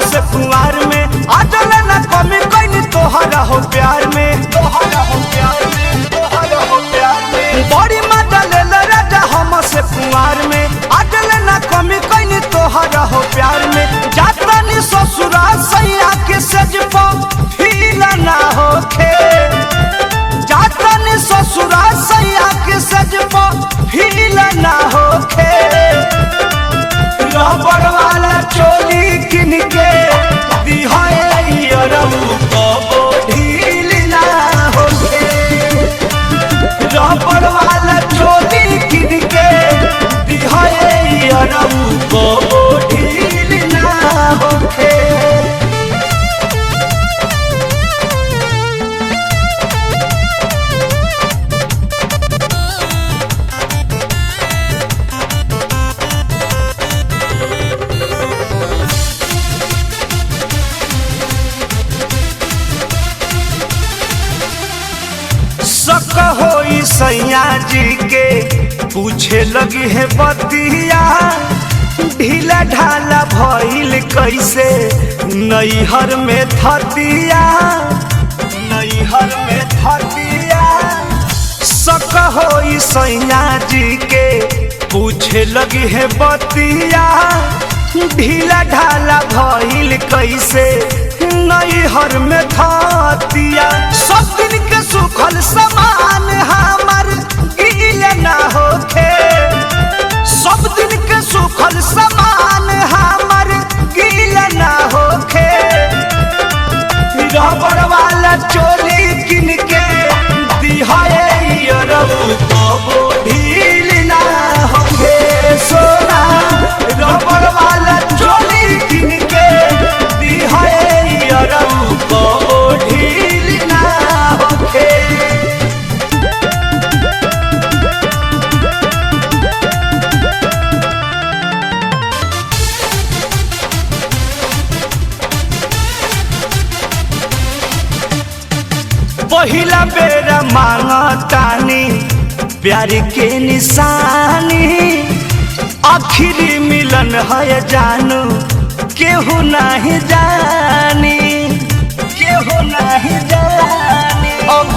हमसे कुंवार में आजल न कमी कहीं तोहरा हो प्यार में, तोहरा हो प्यार में, तोहरा हो प्यार में। बड़ी मजा ले राजा हमसे कुंवार में आजल न कमी कहीं तोहरा हो प्यार में। जाता नी ससुरा सैया के सज फील ना होखे, जाता नी ससुरा सैया के सज फील ना होखे। रबड़ वाला चोली किन के दिहाए कबो ढील ना होखे, रबड़ वाला चोली किन के दिहाए कबो ढील ना होखे। शक होई सैया जी के पूछे लगी है बतिया, ढीला ढाला भइल कैसे नैहर में थतिया, नैहर में थतिया। शक होई सैया जी के पूछे लगी है बतिया, ढीला ढाला भइल कैसे नैहर में थतिया। सब दिन के सुखल समान हमार गील ना होखे, सब दिन के सुखल समान हमार गील ना होखे। रबड़ वाला चोली किन के दिहाए कबो ढील ना होखे सोना, रबड़ वाला चोली किन के दिहाए कबो ढील ना होखे। पहिला बेरा मांगतानी प्यार के निशानी, आखिरी मिलन है जानू केहू नहीं जानी, केहू नहीं जानी। अब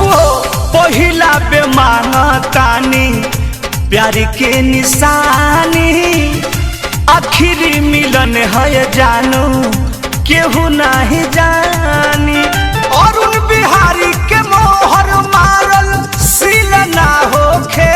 पहिला बे मांगतानी प्यार के निशानी, आखिरी मिलन है जानू केहू नहीं जानी। अरुण बिहारी के मोहर मारल सील ना होखे,